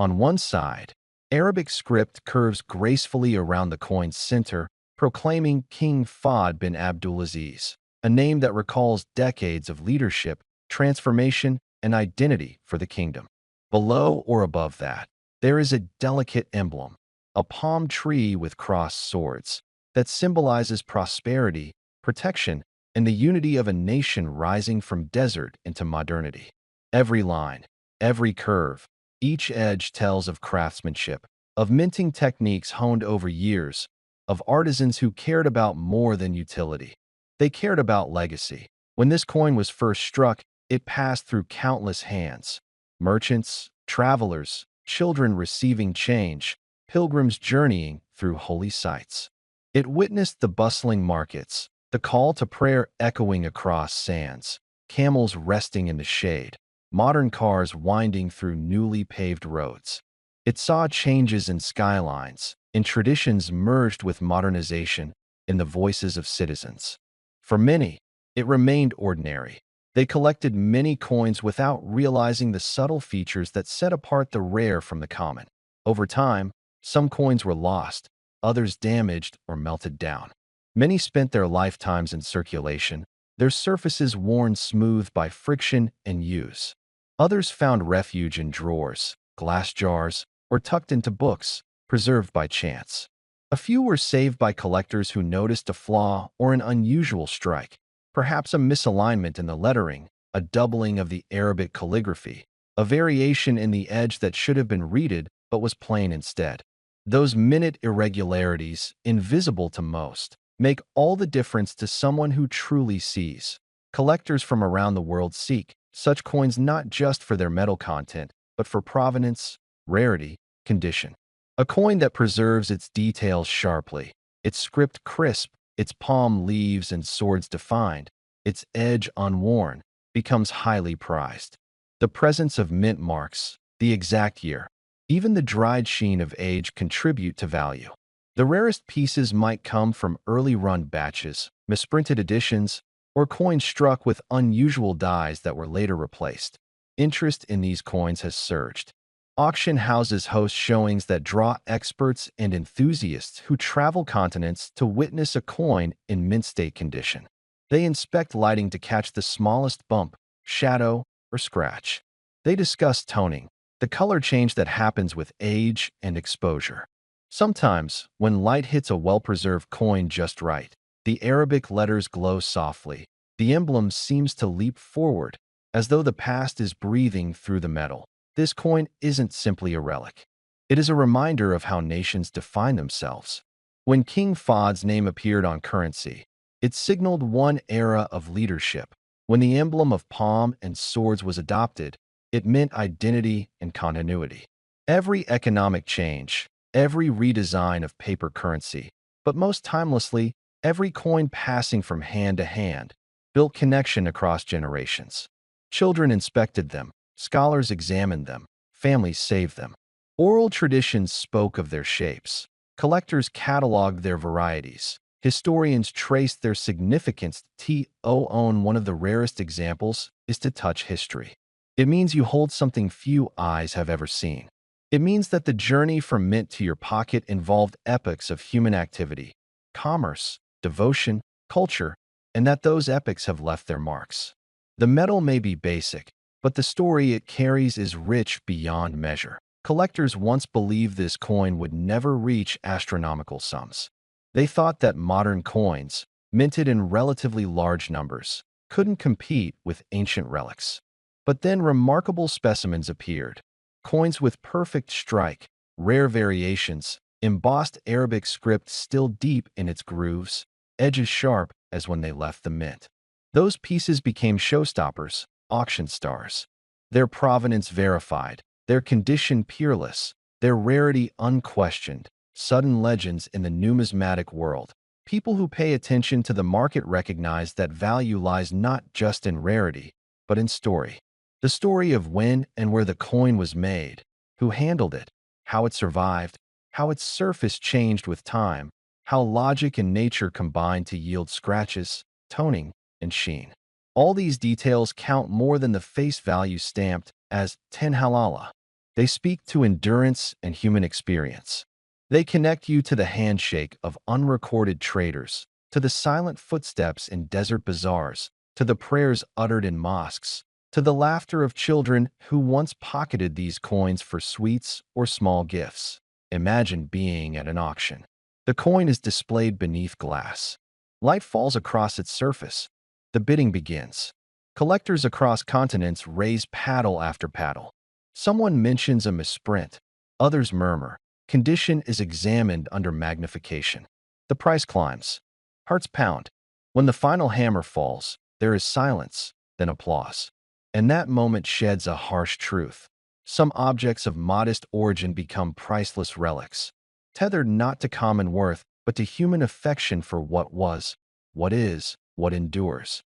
On one side, Arabic script curves gracefully around the coin's center, proclaiming King Fahd bin Abdulaziz, a name that recalls decades of leadership, transformation, and identity for the kingdom. Below or above that, there is a delicate emblem, a palm tree with crossed swords, that symbolizes prosperity, protection, and the unity of a nation rising from desert into modernity. Every line, every curve, each edge tells of craftsmanship, of minting techniques honed over years, of artisans who cared about more than utility. They cared about legacy. When this coin was first struck, it passed through countless hands. Merchants, travelers, children receiving change, pilgrims journeying through holy sites. It witnessed the bustling markets, the call to prayer echoing across sands, camels resting in the shade, modern cars winding through newly paved roads. It saw changes in skylines, in traditions merged with modernization, in the voices of citizens. For many, it remained ordinary. They collected many coins without realizing the subtle features that set apart the rare from the common. Over time, some coins were lost, others damaged or melted down. Many spent their lifetimes in circulation, their surfaces worn smooth by friction and use. Others found refuge in drawers, glass jars, or tucked into books, preserved by chance. A few were saved by collectors who noticed a flaw or an unusual strike, perhaps a misalignment in the lettering, a doubling of the Arabic calligraphy, a variation in the edge that should have been reeded but was plain instead. Those minute irregularities, invisible to most, make all the difference to someone who truly sees. Collectors from around the world seek such coins not just for their metal content, but for provenance, rarity, condition. A coin that preserves its details sharply, its script crisp, its palm leaves and swords defined, its edge unworn, becomes highly prized. The presence of mint marks, the exact year, even the dried sheen of age contribute to value. The rarest pieces might come from early run batches, misprinted editions, or coins struck with unusual dyes that were later replaced. Interest in these coins has surged. Auction houses host showings that draw experts and enthusiasts who travel continents to witness a coin in mint state condition. They inspect lighting to catch the smallest bump, shadow, or scratch. They discuss toning, the color change that happens with age and exposure. Sometimes, when light hits a well-preserved coin just right, the Arabic letters glow softly. The emblem seems to leap forward, as though the past is breathing through the metal. This coin isn't simply a relic. It is a reminder of how nations define themselves. When King Fahd's name appeared on currency, it signaled one era of leadership. When the emblem of palm and swords was adopted, it meant identity and continuity. Every economic change, every redesign of paper currency, but most timelessly, every coin passing from hand to hand, built connection across generations. Children inspected them, scholars examined them, families saved them. Oral traditions spoke of their shapes. Collectors cataloged their varieties. Historians traced their significance. To own one of the rarest examples is to touch history. It means you hold something few eyes have ever seen. It means that the journey from mint to your pocket involved epochs of human activity, commerce, devotion, culture, and that those epochs have left their marks. The metal may be basic, but the story it carries is rich beyond measure. Collectors once believed this coin would never reach astronomical sums. They thought that modern coins, minted in relatively large numbers, couldn't compete with ancient relics. But then remarkable specimens appeared. Coins with perfect strike, rare variations, embossed Arabic script still deep in its grooves, edges sharp as when they left the mint. Those pieces became showstoppers, auction stars. Their provenance verified, their condition peerless, their rarity unquestioned, sudden legends in the numismatic world. People who pay attention to the market recognize that value lies not just in rarity, but in story. The story of when and where the coin was made, who handled it, how it survived, how its surface changed with time, how logic and nature combined to yield scratches, toning, and sheen. All these details count more than the face value stamped as 10 halala. They speak to endurance and human experience. They connect you to the handshake of unrecorded traders, to the silent footsteps in desert bazaars, to the prayers uttered in mosques, to the laughter of children who once pocketed these coins for sweets or small gifts. Imagine being at an auction. The coin is displayed beneath glass. Light falls across its surface. The bidding begins. Collectors across continents raise paddle after paddle. Someone mentions a misprint. Others murmur. Condition is examined under magnification. The price climbs. Hearts pound. When the final hammer falls, there is silence, then applause. And that moment sheds a harsh truth. Some objects of modest origin become priceless relics, tethered not to common worth, but to human affection for what was, what is, what endures.